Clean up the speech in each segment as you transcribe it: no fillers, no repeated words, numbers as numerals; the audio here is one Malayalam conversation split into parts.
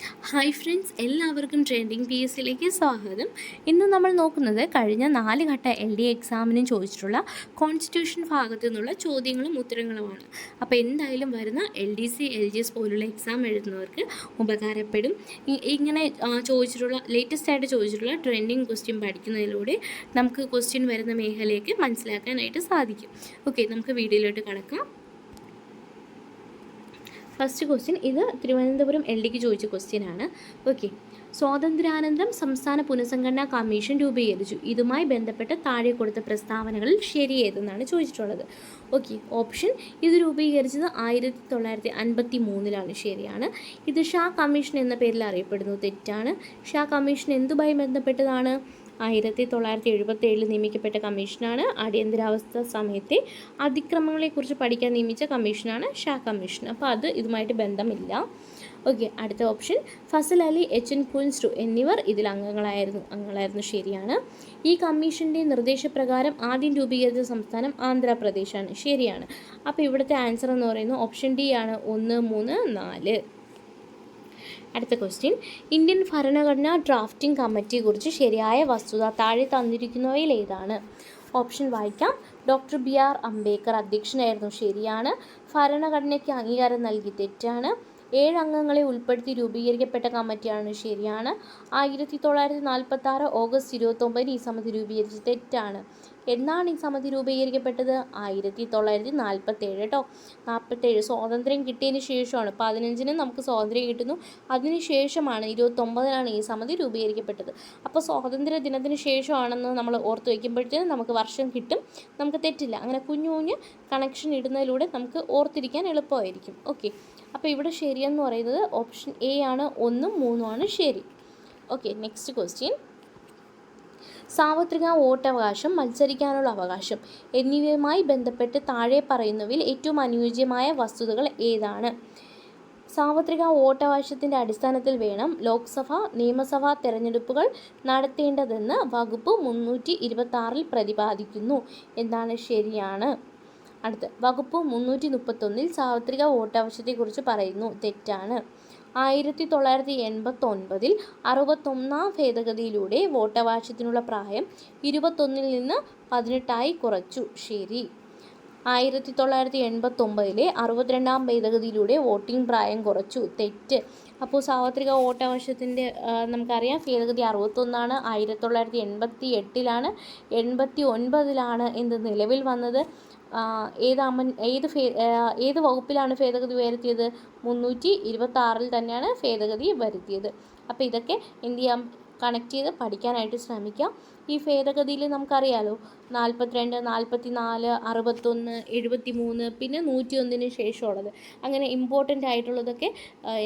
ഹായ് ഫ്രണ്ട്സ്, എല്ലാവർക്കും ട്രെൻഡിങ് പി എസ് സിയിലേക്ക് സ്വാഗതം. ഇന്ന് നമ്മൾ നോക്കുന്നത് കഴിഞ്ഞ 4 ഘട്ട LD എക്സാമിനും ചോദിച്ചിട്ടുള്ള കോൺസ്റ്റിറ്റ്യൂഷൻ ഭാഗത്തു നിന്നുള്ള ചോദ്യങ്ങളും ഉത്തരങ്ങളുമാണ്. അപ്പോൾ എന്തായാലും വരുന്ന LDC LGS പോലുള്ള എക്സാം എഴുതുന്നവർക്ക് ഉപകാരപ്പെടും. ഇങ്ങനെ ചോദിച്ചിട്ടുള്ള ലേറ്റസ്റ്റ് ആയിട്ട് ചോദിച്ചിട്ടുള്ള ട്രെൻഡിങ് ക്വസ്റ്റ്യൻ പഠിക്കുന്നതിലൂടെ നമുക്ക് ക്വസ്റ്റ്യൻ വരുന്ന മേഖലയ്ക്ക് മനസ്സിലാക്കാനായിട്ട് സാധിക്കും. ഓക്കെ, നമുക്ക് വീഡിയോയിലോട്ട് കടക്കാം. ഫസ്റ്റ് ക്വസ്റ്റ്യൻ ഇത് തിരുവനന്തപുരം LDക്ക് ചോദിച്ച ക്വസ്റ്റ്യനാണ്. ഓക്കെ, സ്വാതന്ത്ര്യാനന്തരം സംസ്ഥാന പുനഃസംഘടനാ കമ്മീഷൻ രൂപീകരിച്ചു. ഇതുമായി ബന്ധപ്പെട്ട് താഴെ കൊടുത്ത പ്രസ്താവനകളിൽ ശരിയേതെന്നാണ് ചോദിച്ചിട്ടുള്ളത്. ഓക്കെ, ഓപ്ഷൻ ഇത് രൂപീകരിച്ചത് 1953 ശരിയാണ്. ഇത് ഷാ കമ്മീഷൻ എന്ന പേരിൽ അറിയപ്പെടുന്നു. തെറ്റാണ്. ഷാ കമ്മീഷൻ എന്തുമായി ബന്ധപ്പെട്ടതാണ്? 1977 നിയമിക്കപ്പെട്ട കമ്മീഷനാണ്. അടിയന്തരാവസ്ഥ സമയത്തെ അതിക്രമങ്ങളെക്കുറിച്ച് പഠിക്കാൻ നിയമിച്ച കമ്മീഷനാണ് ഷാ കമ്മീഷൻ. അപ്പോൾ അത് ഇതുമായിട്ട് ബന്ധമില്ല. ഓക്കെ, അടുത്ത ഓപ്ഷൻ ഫസൽ അലി, HN കുൻസ്രു എന്നിവർ ഇതിൽ അംഗങ്ങളായിരുന്നു. ശരിയാണ്. ഈ കമ്മീഷൻ്റെ നിർദ്ദേശപ്രകാരം ആദ്യം രൂപീകരിച്ച സംസ്ഥാനം ആന്ധ്രാപ്രദേശാണ്. ശരിയാണ്. അപ്പോൾ ഇവിടുത്തെ ആൻസർ എന്ന് പറയുന്നത് ഓപ്ഷൻ ഡി ആണ്. 1, 3, 4. അടുത്ത ക്വസ്റ്റ്യൻ, ഇന്ത്യൻ ഭരണഘടനാ ഡ്രാഫ്റ്റിംഗ് കമ്മിറ്റിയെക്കുറിച്ച് ശരിയായ വസ്തുത താഴെ തന്നിരിക്കുന്നവയിൽ ഏതാണ്? ഓപ്ഷൻ വായിക്കാം. ഡോക്ടർ BR അംബേദ്കർ അധ്യക്ഷനായിരുന്നു. ശരിയാണ്. ഭരണഘടനയ്ക്ക് അംഗീകാരം നൽകി. തെറ്റാണ്. 7 അംഗങ്ങളെ ഉൾപ്പെടുത്തി രൂപീകരിക്കപ്പെട്ട കമ്മിറ്റിയാണ്. ശരിയാണ്. 1946 ഓഗസ്റ്റ് 29 ഈ സമിതി രൂപീകരിച്ചു. തെറ്റാണ്. എന്നാണ് ഈ സമിതി രൂപീകരിക്കപ്പെട്ടത്? 1947 കേട്ടോ. 47 സ്വാതന്ത്ര്യം കിട്ടിയതിന് ശേഷമാണ്. 15 നമുക്ക് സ്വാതന്ത്ര്യം കിട്ടുന്നു. അതിനുശേഷമാണ് 29 ഈ സമിതി രൂപീകരിക്കപ്പെട്ടത്. അപ്പോൾ സ്വാതന്ത്ര്യ ദിനത്തിന് ശേഷമാണെന്ന് നമ്മൾ ഓർത്ത് വയ്ക്കുമ്പോഴത്തേനും നമുക്ക് വർഷം കിട്ടും. നമുക്ക് തെറ്റില്ല. അങ്ങനെ കുഞ്ഞു കണക്ഷൻ ഇടുന്നതിലൂടെ നമുക്ക് ഓർത്തിരിക്കാൻ എളുപ്പമായിരിക്കും. ഓക്കെ, അപ്പോൾ ഇവിടെ ശരിയെന്ന് പറയുന്നത് ഓപ്ഷൻ എ ആണ്. 1, 3 ആണ് ശരി. ഓക്കെ, നെക്സ്റ്റ് ക്വസ്റ്റ്യൻ, സാർവത്രിക വോട്ടവകാശം, മത്സരിക്കാനുള്ള അവകാശം എന്നിവയുമായി ബന്ധപ്പെട്ട് താഴെ പറയുന്നവയിൽ ഏറ്റവും അനുയോജ്യമായ വസ്തുതകൾ ഏതാണ്? സാർവത്രിക വോട്ടവകാശത്തിൻ്റെ അടിസ്ഥാനത്തിൽ വേണം ലോക്സഭ, നിയമസഭാ തെരഞ്ഞെടുപ്പുകൾ നടത്തേണ്ടതെന്ന് വകുപ്പ് 326 പ്രതിപാദിക്കുന്നു. എന്താണ്? ശരിയാണ്. അടുത്ത വകുപ്പ് 331 സാർവത്രിക വോട്ടവകാശത്തെക്കുറിച്ച് പറയുന്നു. തെറ്റാണ്. 1989 61ാം ഭേദഗതിയിലൂടെ വോട്ടവകാശത്തിനുള്ള പ്രായം 21 നിന്ന് 18 കുറച്ചു. ശരി. 1989 62ാം ഭേദഗതിയിലൂടെ വോട്ടിംഗ് പ്രായം കുറച്ചു. തെറ്റ്. അപ്പോൾ സാർവത്രിക വോട്ടവകാശത്തിൻ്റെ നമുക്കറിയാം ഭേദഗതി 61 1988 89 എന്ത് നിലവിൽ വന്നത്? ഏത് വകുപ്പിലാണ് ഭേദഗതി വരുത്തിയത്? 326 തന്നെയാണ് ഭേദഗതി വരുത്തിയത്. അപ്പോൾ ഇതൊക്കെ എന്ത് ചെയ്യാം? കണക്ട് ചെയ്ത് പഠിക്കാനായിട്ട് ശ്രമിക്കാം. ഈ ഭേദഗതിയിൽ നമുക്കറിയാലോ 42, 44, 61, 73 പിന്നെ 101 ശേഷമുള്ളത്. അങ്ങനെ ഇമ്പോർട്ടൻ്റ് ആയിട്ടുള്ളതൊക്കെ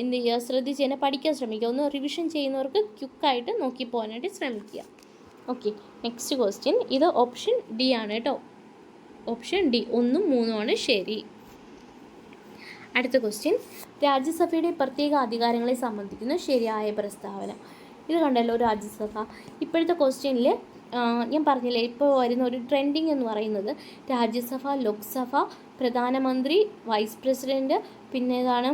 എന്ത് ചെയ്യുക? ശ്രദ്ധിച്ച് തന്നെ പഠിക്കാൻ ശ്രമിക്കുക. ഒന്ന് റിവിഷൻ ചെയ്യുന്നവർക്ക് ക്വിക്കായിട്ട് നോക്കി പോകാനായിട്ട് ശ്രമിക്കുക. ഓക്കെ, നെക്സ്റ്റ് ക്വസ്റ്റ്യൻ, ഇത് ഓപ്ഷൻ ഡി ആണ് കേട്ടോ. ഓപ്ഷൻ ഡി 1, 3 ആണ് ശരി. അടുത്ത ക്വസ്റ്റ്യൻ, രാജ്യസഭയുടെ പ്രത്യേക അധികാരങ്ങളെ സംബന്ധിക്കുന്ന ശരിയായ പ്രസ്താവന. ഇത് കണ്ടല്ലോ രാജ്യസഭ. ഇപ്പോഴത്തെ ക്വസ്റ്റ്യനിൽ ഞാൻ പറഞ്ഞില്ലേ, ഇപ്പോൾ വരുന്ന ഒരു ട്രെൻഡിങ് എന്ന് പറയുന്നത് രാജ്യസഭ, ലോക്സഭ, പ്രധാനമന്ത്രി, വൈസ് പ്രസിഡൻറ്റ്, പിന്നെ ഏതാണ്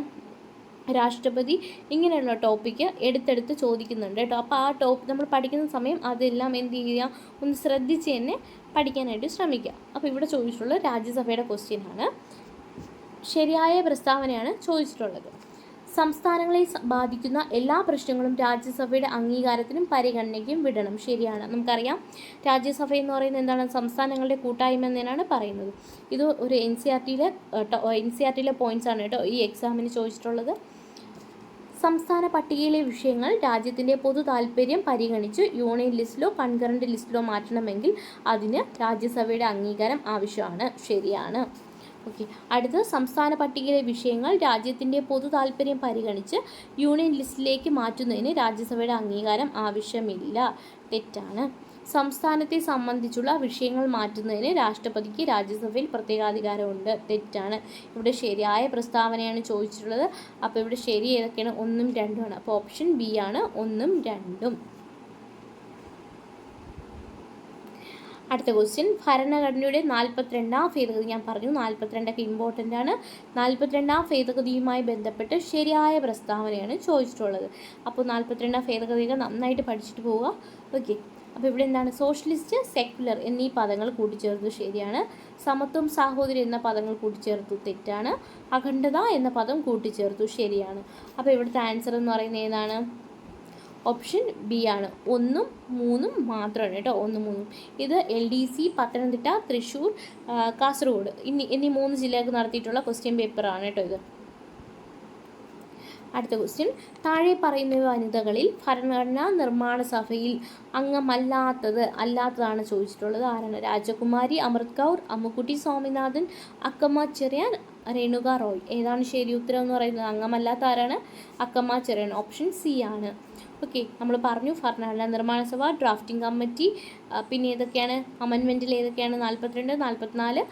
രാഷ്ട്രപതി, ഇങ്ങനെയുള്ള ടോപ്പിക്ക് എടുത്തെടുത്ത് ചോദിക്കുന്നുണ്ട് കേട്ടോ. അപ്പോൾ ആ നമ്മൾ പഠിക്കുന്ന സമയം അതെല്ലാം എന്ത് ചെയ്യുക? ഒന്ന് ശ്രദ്ധിച്ച് തന്നെ പഠിക്കാനായിട്ട് ശ്രമിക്കുക. അപ്പോൾ ഇവിടെ ചോദിച്ചിട്ടുള്ളത് രാജ്യസഭയുടെ ക്വസ്റ്റ്യനാണ്. ശരിയായ പ്രസ്താവനയാണ് ചോദിച്ചിട്ടുള്ളത്. സംസ്ഥാനങ്ങളെ ബാധിക്കുന്ന എല്ലാ പ്രശ്നങ്ങളും രാജ്യസഭയുടെ അംഗീകാരത്തിനും പരിഗണനയ്ക്കും വിടണം. ശരിയാണ്. നമുക്കറിയാം രാജ്യസഭ എന്ന് പറയുന്നത് എന്താണ്? സംസ്ഥാനങ്ങളുടെ കൂട്ടായ്മ എന്നാണ് പറയുന്നത്. ഇത് ഒരു NCERT പോയിന്റ്സ് ആണ് കേട്ടോ ഈ എക്സാമിന് ചോദിച്ചിട്ടുള്ളത്. സംസ്ഥാന പട്ടികയിലെ വിഷയങ്ങൾ രാജ്യത്തിൻ്റെ പൊതു താൽപ്പര്യം പരിഗണിച്ച് യൂണിയൻ ലിസ്റ്റിലോ കൺകറൻറ്റ് ലിസ്റ്റിലോ മാറ്റണമെങ്കിൽ അതിന് രാജ്യസഭയുടെ അംഗീകാരം ആവശ്യമാണ്. ശരിയാണ്. ഓക്കെ, അടുത്ത സംസ്ഥാന പട്ടികയിലെ വിഷയങ്ങൾ രാജ്യത്തിൻ്റെ പൊതു താൽപ്പര്യം പരിഗണിച്ച് യൂണിയൻ ലിസ്റ്റിലേക്ക് മാറ്റുന്നതിന് രാജ്യസഭയുടെ അംഗീകാരം ആവശ്യമില്ല. തെറ്റാണ്. സംസ്ഥാനത്തെ സംബന്ധിച്ചുള്ള വിഷയങ്ങൾ മാറ്റുന്നതിന് രാഷ്ട്രപതിക്ക് രാജ്യസഭയിൽ പ്രത്യേകാധികാരമുണ്ട്. തെറ്റാണ്. ഇവിടെ ശരിയായ പ്രസ്താവനയാണ് ചോദിച്ചിട്ടുള്ളത്. അപ്പോൾ ഇവിടെ ശരി ഏതൊക്കെയാണ്? 1, 2 ആണ്. അപ്പോൾ ഓപ്ഷൻ ബി ആണ് 1, 2. അടുത്ത ക്വസ്റ്റ്യൻ, ഭരണഘടനയുടെ 42ാം ഭേദഗതി. ഞാൻ പറഞ്ഞു 42ഒക്കെ ഇമ്പോർട്ടൻ്റ് ആണ്. 42ാം ഭേദഗതിയുമായി ബന്ധപ്പെട്ട് ശരിയായ പ്രസ്താവനയാണ് ചോദിച്ചിട്ടുള്ളത്. അപ്പോൾ 42ാം ഭേദഗതിയൊക്കെ നന്നായിട്ട് പഠിച്ചിട്ട് പോവുക. ഓക്കെ. അപ്പോൾ ഇവിടെ എന്താണ്? സോഷ്യലിസ്റ്റ്, സെക്യുലർ എന്നീ പദങ്ങൾ കൂട്ടിച്ചേർത്തു ശരിയാണ്. സമത്വം, സാഹോദര്യം എന്ന പദങ്ങൾ കൂട്ടിച്ചേർത്തു തെറ്റാണ്. അഖണ്ഡത എന്ന പദം കൂട്ടിച്ചേർത്തു ശരിയാണ്. അപ്പോൾ ഇവിടുത്തെ ആൻസർ എന്ന് പറയുന്നത് ഏതാണ്? ഓപ്ഷൻ ബി ആണ്. 1ഉം 3ഉം മാത്രമാണ് കേട്ടോ. 1ഉം 3ഉം. ഇത് LDC, പത്തനംതിട്ട, തൃശ്ശൂർ, കാസർഗോഡ് എന്നീ 3 ജില്ലകൾക്ക് നടത്തിയിട്ടുള്ള ക്വസ്റ്റ്യൻ പേപ്പറാണ് കേട്ടോ ഇത്. അടുത്ത ക്വസ്റ്റ്യൻ, താഴെ പറയുന്ന വനിതകളിൽ ഭരണഘടനാ നിർമ്മാണ സഭയിൽ അല്ലാത്തതാണ് ചോദിച്ചിട്ടുള്ളത്. ആരാണ്? രാജകുമാരി, അമൃത് കൗർ, അമ്മുക്കുട്ടി സ്വാമിനാഥൻ, അക്കമ്മ ചെറിയാൻ, രേണുക റോയ്. ഏതാണ് ശരി ഉത്തരം എന്ന് പറയുന്നത്? അംഗമല്ലാത്ത ആരാണ്? അക്കമ്മ ചെറിയാൻ. ഓപ്ഷൻ സി ആണ്. ഓക്കെ. നമ്മൾ പറഞ്ഞു ഭരണഘടനാ നിർമ്മാണ സഭ, ഡ്രാഫ്റ്റിംഗ് കമ്മിറ്റി, പിന്നെ ഏതൊക്കെയാണ് അമെൻമെൻറ്റിൽ ഏതൊക്കെയാണ്? 42, 44,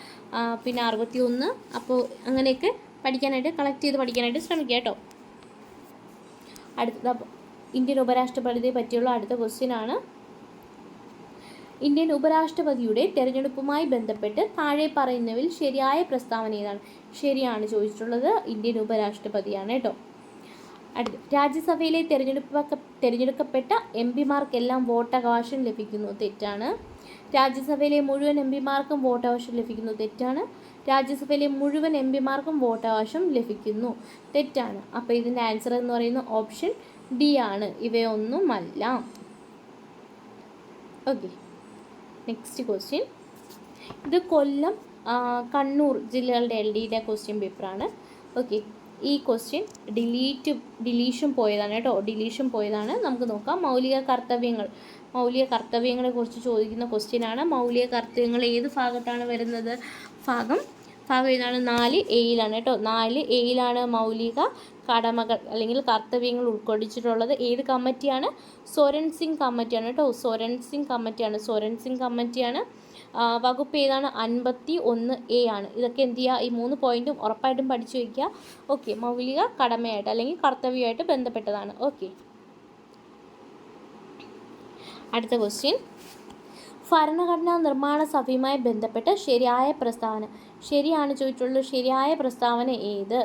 പിന്നെ 61. അപ്പോൾ അങ്ങനെയൊക്കെ പഠിക്കാനായിട്ട് കളക്ട് ചെയ്ത് പഠിക്കാനായിട്ട് ശ്രമിക്കുക കേട്ടോ. അടുത്ത ഇന്ത്യൻ ഉപരാഷ്ട്രപതിയെ പറ്റിയുള്ള അടുത്ത ക്വസ്റ്റ്യൻ ആണ്. ഇന്ത്യൻ ഉപരാഷ്ട്രപതിയുടെ തെരഞ്ഞെടുപ്പുമായി ബന്ധപ്പെട്ട് താഴെ പറയുന്നവയിൽ ശരിയായ പ്രസ്താവന ഏതാണ്? ശരിയാണ് ചോദിച്ചിട്ടുള്ളത്. ഇന്ത്യൻ ഉപരാഷ്ട്രപതിയാണ് കേട്ടോ. അടുത്ത, രാജ്യസഭയിലെ തിരഞ്ഞെടുക്കപ്പെട്ട MPമാർക്കെല്ലാം വോട്ടവകാശം ലഭിക്കുന്നു. തെറ്റാണ്. രാജ്യസഭയിലെ മുഴുവൻ MPമാർക്കും വോട്ടവകാശം ലഭിക്കുന്നു. തെറ്റാണ്. രാജ്യസഭയിലെ മുഴുവൻ MPമാർക്കും വോട്ടവകാശം ലഭിക്കുന്നു. തെറ്റാണ്. അപ്പോൾ ഇതിൻ്റെ ആൻസർ എന്ന് പറയുന്നത് ഓപ്ഷൻ ഡി ആണ്. ഇവയൊന്നുമല്ല. ഓക്കെ. നെക്സ്റ്റ് ക്വസ്റ്റ്യൻ, ഇത് കൊല്ലം, കണ്ണൂർ ജില്ലകളുടെ LDയുടെ ക്വസ്റ്റ്യൻ പേപ്പറാണ്. ഓക്കെ. ഈ ക്വസ്റ്റ്യൻ ഡിലീഷൻ പോയതാണ് കേട്ടോ. ഡിലീഷൻ പോയതാണ്. നമുക്ക് നോക്കാം. മൗലിക കർത്തവ്യങ്ങളെ കുറിച്ച് ചോദിക്കുന്ന ക്വസ്റ്റ്യനാണ്. മൗലിക കർത്തവ്യങ്ങൾ ഏത് ഭാഗത്താണ് വരുന്നത്? ഭാഗം ഏതാണ്? 4A കേട്ടോ. 4A മൗലിക കടമകൾ അല്ലെങ്കിൽ കർത്തവ്യങ്ങൾ ഉൾക്കൊള്ളിച്ചിട്ടുള്ളത്. ഏത് കമ്മിറ്റിയാണ്? സോരൻ സിംഗ് കമ്മിറ്റിയാണ് കേട്ടോ. സോരൻ സിംഗ് കമ്മിറ്റിയാണ്. വകുപ്പ് ഏതാണ്? 51A ആണ്. ഇതൊക്കെ എന്ത് ചെയ്യുക? ഈ 3 പോയിൻറ്റും ഉറപ്പായിട്ടും പഠിച്ചു വയ്ക്കുക. ഓക്കെ. മൗലിക കടമയായിട്ട് അല്ലെങ്കിൽ കർത്തവ്യമായിട്ട് ബന്ധപ്പെട്ടതാണ്. ഓക്കെ. അടുത്ത ക്വസ്റ്റ്യൻ, ഭരണഘടനാ നിർമ്മാണ സഭയുമായി ബന്ധപ്പെട്ട ശരിയായ പ്രസ്താവന. ശരിയാണ് ചോദിച്ചിട്ടുള്ളത്. ശരിയായ പ്രസ്താവന ഏത്?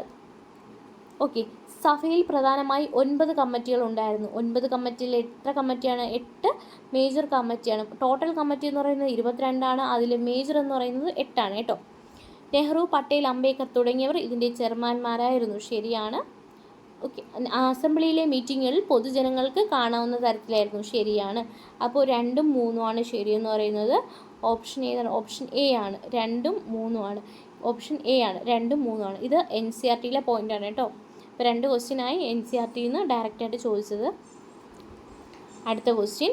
ഓക്കെ. സഭയിൽ പ്രധാനമായി 9 കമ്മിറ്റികൾ ഉണ്ടായിരുന്നു. 9 കമ്മിറ്റിയിൽ എത്ര കമ്മിറ്റിയാണ്? 8 മേജർ കമ്മിറ്റിയാണ്. ടോട്ടൽ കമ്മിറ്റി എന്ന് പറയുന്നത് 22 ആണ്. അതിൽ മേജർ എന്ന് പറയുന്നത് 8 ആണ് കേട്ടോ. നെഹ്റു, പട്ടേൽ, അംബേദ്കർ തുടങ്ങിയവർ ഇതിൻ്റെ ചെയർമാൻമാരായിരുന്നു. ശരിയാണ്. ഓക്കെ. അസംബ്ലിയിലെ മീറ്റിങ്ങുകളിൽ പൊതുജനങ്ങൾക്ക് കാണാവുന്ന തരത്തിലായിരുന്നു. ശരിയാണ്. അപ്പോൾ 2ഉം 3ഉം ആണ് ശരിയെന്ന് പറയുന്നത്. ഓപ്ഷൻ ഏതാണ്? ഓപ്ഷൻ എ ആണ്. 2ഉം 3ഉം ആണ്. ഓപ്ഷൻ എ ആണ്. 2ഉം 3ഉം ആണ്. ഇത് NCERTയിലെ പോയിൻ്റാണ് കേട്ടോ. ഇപ്പോൾ 2 ക്വസ്റ്റ്യനായി NCERTയിൽ നിന്ന് ഡയറക്റ്റായിട്ട് ചോദിച്ചത്. അടുത്ത ക്വസ്റ്റ്യൻ,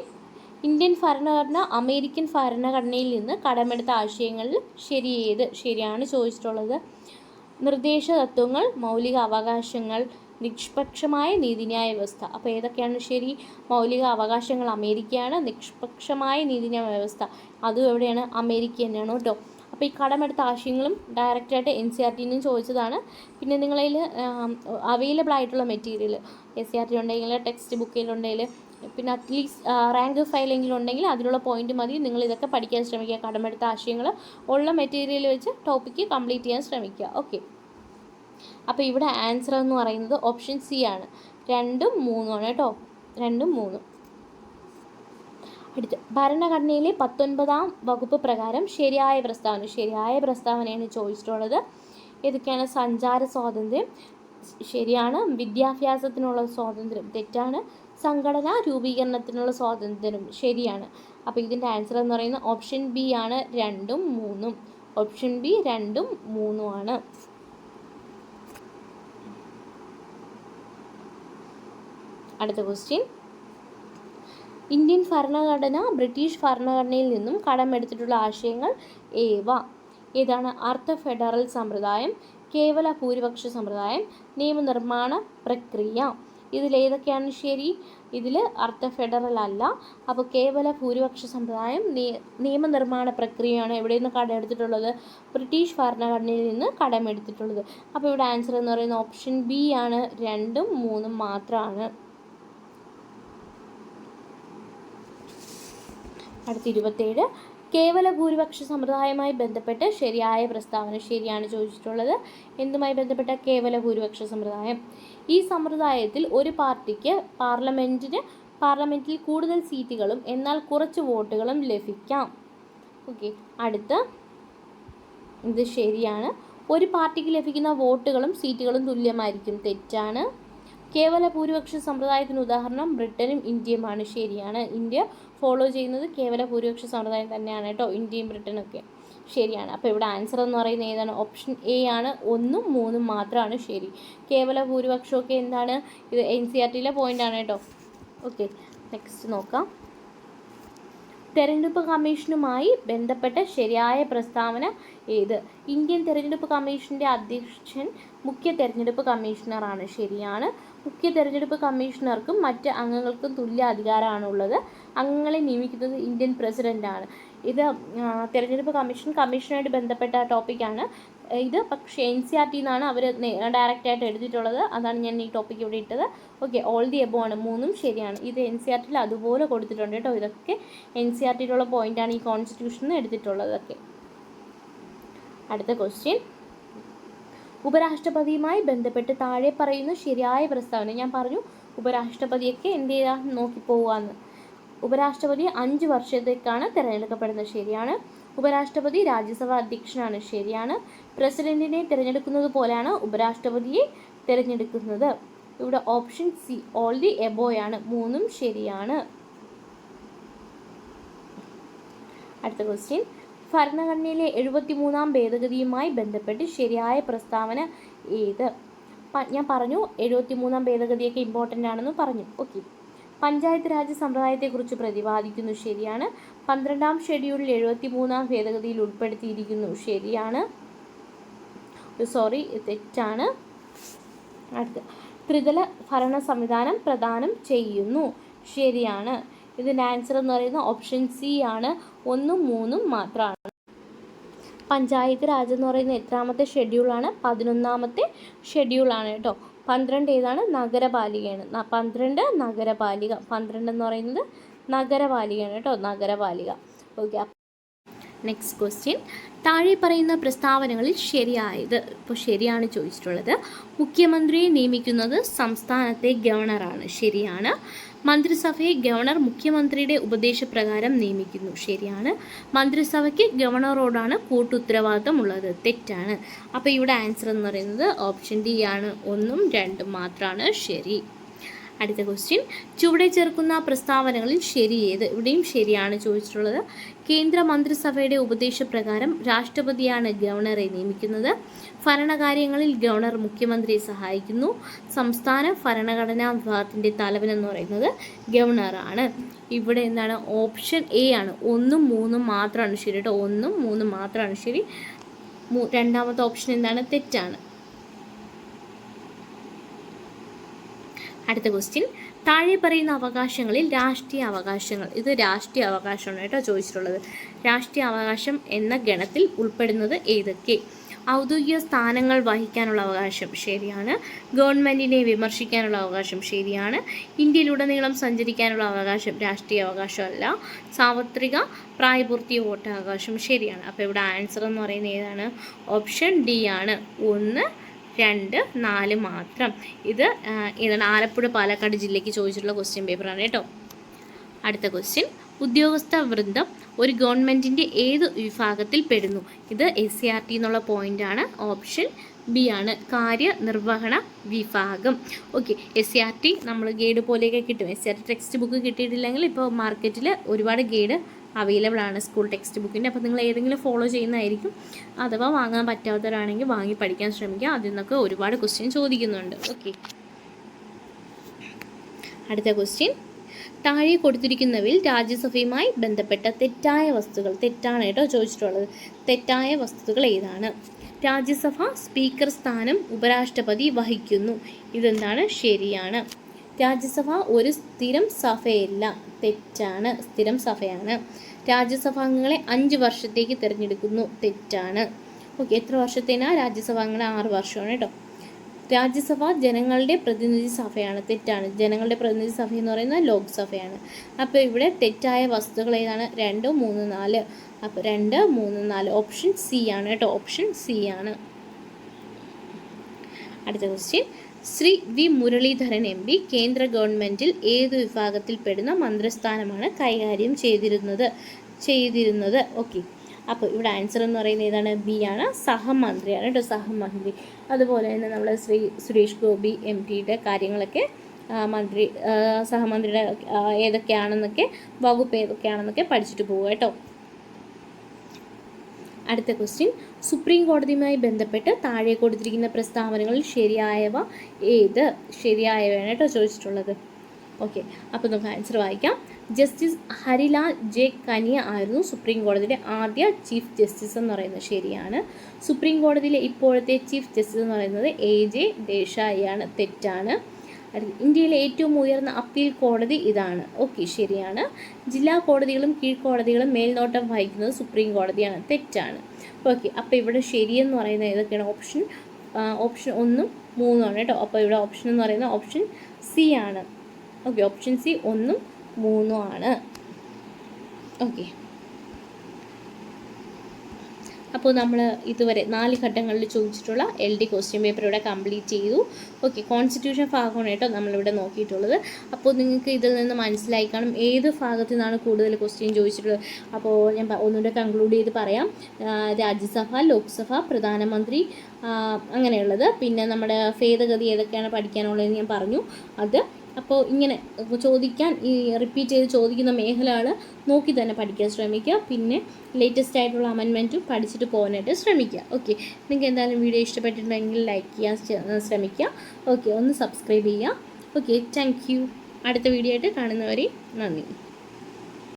ഇന്ത്യൻ ഭരണഘടന അമേരിക്കൻ ഭരണഘടനയിൽ നിന്ന് കടമെടുത്ത ആശയങ്ങളിൽ ശരിയേത്? ശരിയാണ് ചോദിച്ചിട്ടുള്ളത്. നിർദ്ദേശ തത്വങ്ങൾ, മൗലിക അവകാശങ്ങൾ, നിഷ്പക്ഷമായ നീതിന്യായ വ്യവസ്ഥ. അപ്പോൾ ഏതൊക്കെയാണ് ശരി? മൗലിക അവകാശങ്ങൾ അമേരിക്കയാണ്. നിഷ്പക്ഷമായ നീതിന്യായ വ്യവസ്ഥ അതും എവിടെയാണ്? അമേരിക്ക തന്നെയാണ് കേട്ടോ. അപ്പോൾ ഈ കടമെടുത്ത ആശയങ്ങളും ഡയറക്റ്റായിട്ട് NCERTയിൽ നിന്ന് ചോദിച്ചതാണ്. പിന്നെ നിങ്ങളതിൽ അവൈലബിൾ ആയിട്ടുള്ള മെറ്റീരിയൽ SCERT ഉണ്ടെങ്കിൽ, ടെക്സ്റ്റ് ബുക്കിലുണ്ടെങ്കിൽ, പിന്നെ അറ്റ്ലീസ്റ്റ് റാങ്ക് ഫയലെങ്കിലും ഉണ്ടെങ്കിൽ അതിലുള്ള പോയിന്റ് മതി. നിങ്ങൾ ഇതൊക്കെ പഠിക്കാൻ ശ്രമിക്കുക. കടമെടുത്ത ആശയങ്ങൾ ഉള്ള മെറ്റീരിയൽ വെച്ച് ടോപ്പിക്ക് കംപ്ലീറ്റ് ചെയ്യാൻ ശ്രമിക്കുക. ഓക്കെ. അപ്പോൾ ഇവിടെ ആൻസർ എന്ന് പറയുന്നത് ഓപ്ഷൻ സി ആണ്. 2ഉം 3ഉം ആണ് കേട്ടോ. 2ഉം 3ഉം. അടുത്ത്, ഭരണഘടനയിലെ 19ാം വകുപ്പ് പ്രകാരം ശരിയായ പ്രസ്താവനയാണ് ചോദിച്ചിട്ടുള്ളത്. ഏതൊക്കെയാണ്? സഞ്ചാര സ്വാതന്ത്ര്യം ശരിയാണ്. വിദ്യാഭ്യാസത്തിനുള്ള സ്വാതന്ത്ര്യം തെറ്റാണ്. സംഘടനാ രൂപീകരണത്തിനുള്ള സ്വാതന്ത്ര്യം ശരിയാണ്. അപ്പോൾ ഇതിൻ്റെ ആൻസർ എന്ന് പറയുന്നത് ഓപ്ഷൻ ബി ആണ്. 2ഉം 3ഉം. ഓപ്ഷൻ ബി 2ഉം 3ഉം ആണ്. അടുത്ത ക്വസ്റ്റ്യൻ, ഇന്ത്യൻ ഭരണഘടന ബ്രിട്ടീഷ് ഭരണഘടനയിൽ നിന്നും കടമെടുത്തിട്ടുള്ള ആശയങ്ങൾ ഏതാണ്? അർദ്ധ ഫെഡറൽ സമ്പ്രദായം, കേവല ഭൂരിപക്ഷ സമ്പ്രദായം, നിയമനിർമ്മാണ പ്രക്രിയ. ഇതിലേതൊക്കെയാണ് ശരി? ഇതിൽ അർദ്ധ ഫെഡറൽ അല്ല. അപ്പോൾ കേവല ഭൂരിപക്ഷ സമ്പ്രദായം, നിയമനിർമ്മാണ പ്രക്രിയയാണ് എവിടെ നിന്ന് കടമെടുത്തിട്ടുള്ളത്? ബ്രിട്ടീഷ് ഭരണഘടനയിൽ നിന്ന് കടമെടുത്തിട്ടുള്ളത്. അപ്പോൾ ഇവിടെ ആൻസർ എന്ന് പറയുന്നത് ഓപ്ഷൻ ബി ആണ്. 2ഉം 3ഉം മാത്രമാണ്. അടുത്ത 27, കേവല ഭൂരിപക്ഷ സമ്പ്രദായവുമായി ബന്ധപ്പെട്ട് ശരിയായ പ്രസ്താവന. ശരിയാണ് ചോദിച്ചിട്ടുള്ളത്. എന്തുമായി ബന്ധപ്പെട്ട കേവല ഭൂരിപക്ഷ സമ്പ്രദായം? ഈ സമ്പ്രദായത്തിൽ ഒരു പാർട്ടിക്ക് പാർലമെൻറ്റിൽ കൂടുതൽ സീറ്റുകളും എന്നാൽ കുറച്ച് വോട്ടുകളും ലഭിക്കാം. ഓക്കെ, അടുത്ത ഇത് ശരിയാണ്. ഒരു പാർട്ടിക്ക് ലഭിക്കുന്ന വോട്ടുകളും സീറ്റുകളും തുല്യമായിരിക്കും. തെറ്റാണ്. കേവല ഭൂരിപക്ഷ സമ്പ്രദായത്തിന് ഉദാഹരണം ബ്രിട്ടനും ഇന്ത്യയുമാണ്. ശരിയാണ്. ഇന്ത്യ ഫോളോ ചെയ്യുന്നത് കേവല ഭൂരിപക്ഷ സമ്പ്രദായം തന്നെയാണ് കേട്ടോ, ഇന്ത്യയും ബ്രിട്ടനൊക്കെ. ശരിയാണ്. അപ്പോൾ ഇവിടെ ആൻസർ എന്ന് പറയുന്നത് ഏതാണ്? ഓപ്ഷൻ എ ആണ്. 1ഉം 3ഉം മാത്രമാണ് ശരി. കേവല ഭൂരിപക്ഷമൊക്കെ എന്താണ്? ഇത് NCERTയിലെ പോയിൻ്റാണ് കേട്ടോ. ഓക്കെ, നെക്സ്റ്റ് നോക്കാം. തെരഞ്ഞെടുപ്പ് കമ്മീഷനുമായി ബന്ധപ്പെട്ട ശരിയായ പ്രസ്താവന ഏത്? ഇന്ത്യൻ തെരഞ്ഞെടുപ്പ് കമ്മീഷൻ്റെ അധ്യക്ഷൻ മുഖ്യ തെരഞ്ഞെടുപ്പ് കമ്മീഷണറാണ്. ശരിയാണ്. മുഖ്യ തെരഞ്ഞെടുപ്പ് കമ്മീഷണർക്കും മറ്റ് അംഗങ്ങൾക്കും തുല്യ അധികാരമാണുള്ളത്. അംഗങ്ങളെ നിയമിക്കുന്നത് ഇന്ത്യൻ പ്രസിഡൻ്റാണ്. ഇത് തെരഞ്ഞെടുപ്പ് കമ്മീഷനുമായിട്ട് ബന്ധപ്പെട്ട ടോപ്പിക്കാണ് ഇത്. പക്ഷേ NCERTയിൽ നിന്നാണ് അവർ ഡയറക്റ്റായിട്ട് എടുത്തിട്ടുള്ളത്. അതാണ് ഞാൻ ഈ ടോപ്പിക്ക് ഇവിടെ ഇട്ടത്. ഓക്കെ, ഓൾ ദി എബോ ആണ്. 3ഉം ശരിയാണ്. ഇത് NCERTയിൽ അതുപോലെ കൊടുത്തിട്ടുണ്ട് കേട്ടോ. ഇതൊക്കെ NCERTയിലുള്ള പോയിൻ്റാണ് ഈ കോൺസ്റ്റിറ്റ്യൂഷനിൽ എടുത്തിട്ടുള്ളതൊക്കെ. അടുത്ത ക്വസ്റ്റ്യൻ, ഉപരാഷ്ട്രപതിയുമായി ബന്ധപ്പെട്ട് താഴെ പറയുന്ന ശരിയായ പ്രസ്താവന. ഞാൻ പറഞ്ഞു ഉപരാഷ്ട്രപതിയൊക്കെ എന്ത് ചെയ്താൽ നോക്കിപ്പോവാന്ന്. ഉപരാഷ്ട്രപതി 5 വർഷത്തേക്കാണ് തിരഞ്ഞെടുക്കപ്പെടുന്നത്. ശരിയാണ്. ഉപരാഷ്ട്രപതി രാജ്യസഭ അധ്യക്ഷനാണ്. ശരിയാണ്. പ്രസിഡന്റിനെ തിരഞ്ഞെടുക്കുന്നത് പോലെയാണ് ഉപരാഷ്ട്രപതിയെ തിരഞ്ഞെടുക്കുന്നത്. ഇവിടെ ഓപ്ഷൻ സി ഓൾ ദി എബോയാണ്. 3ഉം ശരിയാണ്. അടുത്ത ക്വസ്റ്റ്യൻ, ഭരണഘടനയിലെ 73ാം ഭേദഗതിയുമായി ബന്ധപ്പെട്ട് ശരിയായ പ്രസ്താവന ഏത്? ഞാൻ പറഞ്ഞു 73ാം ഭേദഗതിയൊക്കെ ഇമ്പോർട്ടൻ്റ് ആണെന്ന് പറഞ്ഞു. ഓക്കെ, പഞ്ചായത്ത് രാജ് സമ്പ്രദായത്തെക്കുറിച്ച് പ്രതിപാദിക്കുന്നു. ശരിയാണ്. 12ാം ഷെഡ്യൂളിൽ 73ാം ഭേദഗതിയിൽ ഉൾപ്പെടുത്തിയിരിക്കുന്നു. ശരിയാണ്. തെറ്റാണ്. അടുത്ത, ത്രിതല ഭരണ സംവിധാനം പ്രദാനം ചെയ്യുന്നു. ശരിയാണ്. ഇതിൻ്റെ ആൻസർ എന്ന് പറയുന്നത് ഓപ്ഷൻ സി ആണ്. 1ഉം 3ഉം മാത്രമാണ്. പഞ്ചായത്ത് രാജ് എന്ന് പറയുന്നത് എത്രാമത്തെ ഷെഡ്യൂളാണ്? 11ാമത്തെ ഷെഡ്യൂളാണ് കേട്ടോ. 12 ഏതാണ്? നഗരപാലികയാണ്. 12 നഗരപാലിക. 12 എന്ന് പറയുന്നത് നഗരപാലികയാണ് കേട്ടോ, നഗരപാലിക. ഓക്കെ, നെക്സ്റ്റ് ക്വസ്റ്റ്യൻ, താഴെ പറയുന്ന പ്രസ്താവനകളിൽ ശരിയായത്. ഇപ്പോൾ ശരിയാണ് ചോദിച്ചിട്ടുള്ളത്. മുഖ്യമന്ത്രിയെ നിയമിക്കുന്നത് സംസ്ഥാനത്തെ ഗവർണറാണ്. ശരിയാണ്. മന്ത്രിസഭയെ ഗവർണർ മുഖ്യമന്ത്രിയുടെ ഉപദേശപ്രകാരം നിയമിക്കുന്നു. ശരിയാണ്. മന്ത്രിസഭയ്ക്ക് ഗവർണറോടാണ് കൂട്ടുത്തരവാദിത്തം ഉള്ളത്. തെറ്റാണ്. അപ്പോൾ ഇവിടെ ആൻസർ എന്ന് പറയുന്നത് ഓപ്ഷൻ ഡി ആണ്. 1ഉം 2ഉം മാത്രമാണ് ശരി. അടുത്ത ക്വസ്റ്റ്യൻ, ചുവടെ ചേർക്കുന്ന പ്രസ്താവനകളിൽ ശരിയേത്? ഇവിടെയും ശരിയാണ് ചോദിച്ചിട്ടുള്ളത്. കേന്ദ്ര മന്ത്രിസഭയുടെ ഉപദേശപ്രകാരം രാഷ്ട്രപതിയാണ് ഗവർണറെ നിയമിക്കുന്നത്. ഭരണകാര്യങ്ങളിൽ ഗവർണർ മുഖ്യമന്ത്രിയെ സഹായിക്കുന്നു. സംസ്ഥാന ഭരണഘടനാ വിഭാഗത്തിൻ്റെ തലവൻ എന്ന് പറയുന്നത് ഗവർണറാണ്. ഇവിടെ എന്താണ്? ഓപ്ഷൻ എ ആണ്. 1ഉം 3ഉം മാത്രമാണ് ശരി കേട്ടോ. 1ഉം 3ഉം മാത്രമാണ് ശരി. രണ്ടാമത്തെ ഓപ്ഷൻ എന്താണ്? തെറ്റാണ്. അടുത്ത ക്വസ്റ്റ്യൻ, താഴെ പറയുന്ന അവകാശങ്ങളിൽ രാഷ്ട്രീയ അവകാശങ്ങൾ. ഇത് രാഷ്ട്രീയ അവകാശമാണ് കേട്ടോ ചോദിച്ചിട്ടുള്ളത്. രാഷ്ട്രീയ അവകാശം എന്ന ഗണത്തിൽ ഉൾപ്പെടുന്നത് ഏതൊക്കെ? ഔദ്യോഗിക സ്ഥാനങ്ങൾ വഹിക്കാനുള്ള അവകാശം. ശരിയാണ്. ഗവൺമെൻറ്റിനെ വിമർശിക്കാനുള്ള അവകാശം. ശരിയാണ്. ഇന്ത്യയിലുടനീളം സഞ്ചരിക്കാനുള്ള അവകാശം രാഷ്ട്രീയ അവകാശമല്ല. സാർവത്രിക പ്രായപൂർത്തി വോട്ടവകാശം. ശരിയാണ്. അപ്പോൾ ഇവിടെ ആൻസർ എന്ന് പറയുന്നത് ഏതാണ്? ഓപ്ഷൻ ഡി ആണ്. 1, 2, 4 മാത്രം. ഇത് ഏതാണ്? ആലപ്പുഴ പാലക്കാട് ജില്ലയ്ക്ക് ചോദിച്ചിട്ടുള്ള ക്വസ്റ്റ്യൻ പേപ്പറാണ് കേട്ടോ. അടുത്ത ക്വസ്റ്റ്യൻ, ഉദ്യോഗസ്ഥ വൃന്ദം ഒരു ഗവൺമെൻറ്റിൻ്റെ ഏത് വിഭാഗത്തിൽ പെടുന്നു? ഇത് SCERT എന്നുള്ള പോയിൻ്റാണ്. ഓപ്ഷൻ ബി ആണ്. കാര്യനിർവഹണ വിഭാഗം. ഓക്കെ, SCERT നമ്മൾ ഗൈഡ് പോലെയൊക്കെ കിട്ടും. SCERT ടെക്സ്റ്റ് ബുക്ക് കിട്ടിയിട്ടില്ലെങ്കിൽ ഇപ്പോൾ മാർക്കറ്റിൽ ഒരുപാട് ഗൈഡ് അവൈലബിൾ ആണ് സ്കൂൾ ടെക്സ്റ്റ് ബുക്കിൻ്റെ. അപ്പോൾ നിങ്ങൾ ഏതെങ്കിലും ഫോളോ ചെയ്യുന്നതായിരിക്കും. അഥവാ വാങ്ങാൻ പറ്റാത്തവരാണെങ്കിൽ വാങ്ങി പഠിക്കാൻ ശ്രമിക്കുക. അതിൽ നിന്നൊക്കെ ഒരുപാട് ക്വസ്റ്റ്യൻ ചോദിക്കുന്നുണ്ട്. ഓക്കെ, അടുത്ത ക്വസ്റ്റ്യൻ, താഴെ കൊടുത്തിരിക്കുന്നവയിൽ രാജ്യസഭയുമായി ബന്ധപ്പെട്ട തെറ്റായ വസ്തുക്കൾ. തെറ്റാണ് കേട്ടോ ചോദിച്ചിട്ടുള്ളത്. തെറ്റായ വസ്തുക്കൾ ഏതാണ്? രാജ്യസഭ സ്പീക്കർ സ്ഥാനം ഉപരാഷ്ട്രപതി വഹിക്കുന്നു. ഇതെന്താണ്? ശരിയാണ്. രാജ്യസഭ ഒരു സ്ഥിരം സഭയല്ല. തെറ്റാണ്. സ്ഥിരം സഭയാണ്. രാജ്യസഭാംഗങ്ങളെ 5 വർഷത്തേക്ക് തിരഞ്ഞെടുക്കുന്നു. തെറ്റാണ്. ഓക്കെ, എത്ര വർഷത്തേനാ? രാജ്യസഭാംഗങ്ങളെ 6 വർഷമാണ് കേട്ടോ. രാജ്യസഭ ജനങ്ങളുടെ പ്രതിനിധി സഭയാണ്. തെറ്റാണ്. ജനങ്ങളുടെ പ്രതിനിധി സഭ എന്ന് പറയുന്നത് ലോക്സഭയാണ്. അപ്പോൾ ഇവിടെ തെറ്റായ വസ്തുക്കൾ ഏതാണ്? 2, 3, 4. അപ്പോൾ 2, 3, 4 ഓപ്ഷൻ സി ആണ് കേട്ടോ. ഓപ്ഷൻ സി ആണ്. അടുത്ത question, Shri V Muraleedharan M P കേന്ദ്ര ഗവൺമെൻറ്റിൽ ഏത് വിഭാഗത്തിൽപ്പെടുന്ന മന്ത്രിസ്ഥാനമാണ് കൈകാര്യം ചെയ്തിരുന്നത്? ഓക്കെ, അപ്പോൾ ഇവിടെ ആൻസർ എന്ന് പറയുന്നത് ഏതാണ്? ബി ആണ്. സഹമന്ത്രിയാണ് കേട്ടോ. സഹമന്ത്രി. അതുപോലെ തന്നെ നമ്മൾ സുരേഷ് ഗോപി എം പിയുടെ കാര്യങ്ങളൊക്കെ സഹമന്ത്രിയുടെ ഏതൊക്കെയാണെന്നൊക്കെ വകുപ്പ് ഏതൊക്കെയാണെന്നൊക്കെ പഠിച്ചിട്ട് പോവുക കേട്ടോ. അടുത്ത ക്വസ്റ്റ്യൻ, സുപ്രീം കോടതിയുമായി ബന്ധപ്പെട്ട് താഴെ കൊടുത്തിരിക്കുന്ന പ്രസ്താവനകളിൽ ശരിയായവയാണ് കേട്ടോ ചോദിച്ചിട്ടുള്ളത്. ഓക്കെ, അപ്പോൾ നമുക്ക് ആൻസർ വായിക്കാം. ജസ്റ്റിസ് ഹരിലാൽ ജെ കനിയ ആയിരുന്നു സുപ്രീം കോടതിയുടെ ആദ്യ ചീഫ് ജസ്റ്റിസ് എന്ന് പറയുന്നത് ശരിയാണ്. സുപ്രീം കോടതിയിലെ ഇപ്പോഴത്തെ ചീഫ് ജസ്റ്റിസ് എന്ന് പറയുന്നത് AJ ദേശായി ആണ്. തെറ്റാണ്. ഇന്ത്യയിലെ ഏറ്റവും ഉയർന്ന അപ്പീൽ കോടതി ഇതാണ്. ഓക്കെ, ശരിയാണ്. ജില്ലാ കോടതികളും കീഴ്ക്കോടതികളും മേൽനോട്ടം വഹിക്കുന്നത് സുപ്രീം കോടതിയാണ്. തെറ്റാണ്. ഓക്കെ, അപ്പോൾ ഇവിടെ ശരിയെന്ന് പറയുന്നത് ഏതൊക്കെയാണ്? ഓപ്ഷൻ 1, 3 ആണ് കേട്ടോ. അപ്പോൾ ഇവിടെ ഓപ്ഷൻ എന്ന് പറയുന്നത് ഓപ്ഷൻ സി ആണ്. ഓക്കെ, ഓപ്ഷൻ സി 1, 3 ആണ്. ഓക്കെ, അപ്പോൾ നമ്മൾ ഇതുവരെ 4 ഘട്ടങ്ങളിൽ ചോദിച്ചിട്ടുള്ള LD ക്വസ്റ്റ്യൻ പേപ്പർ ഇവിടെ കംപ്ലീറ്റ് ചെയ്തു. ഓക്കെ, കോൺസ്റ്റിറ്റ്യൂഷൻ ഭാഗമാണ് കേട്ടോ നമ്മളിവിടെ നോക്കിയിട്ടുള്ളത്. അപ്പോൾ നിങ്ങൾക്ക് ഇതിൽ നിന്ന് മനസ്സിലായി കാണും ഏത് ഭാഗത്തു നിന്നാണ് കൂടുതൽ ക്വസ്റ്റ്യൻ ചോദിച്ചിട്ടുള്ളത്. അപ്പോൾ ഞാൻ ഒന്നുകൂടെ കൺക്ലൂഡ് ചെയ്ത് പറയാം. രാജ്യസഭ, ലോക്സഭ, പ്രധാനമന്ത്രി, അങ്ങനെയുള്ളത്. പിന്നെ നമ്മുടെ ഭേദഗതി ഏതൊക്കെയാണ് പഠിക്കാനുള്ളതെന്ന് ഞാൻ പറഞ്ഞു. അത് അപ്പോൾ ഇങ്ങനെ ചോദിക്കാൻ റിപ്പീറ്റ് ചെയ്ത് ചോദിക്കുന്ന മേഖലകൾ നോക്കി തന്നെ പഠിക്കാൻ ശ്രമിക്കുക. പിന്നെ ലേറ്റസ്റ്റ് ആയിട്ടുള്ള അമെൻമെൻറ്റും പഠിച്ചിട്ട് പോകാനായിട്ട് ശ്രമിക്കുക. ഓക്കെ, നിങ്ങൾക്ക് എന്തായാലും വീഡിയോ ഇഷ്ടപ്പെട്ടിട്ടുണ്ടെങ്കിൽ ലൈക്ക് ചെയ്യാൻ ശ്രമിക്കുക. ഓക്കെ, ഒന്ന് സബ്സ്ക്രൈബ് ചെയ്യുക. Okay, thank you. അടുത്ത വീഡിയോ ആയിട്ട് കാണുന്നവരെ നന്ദി.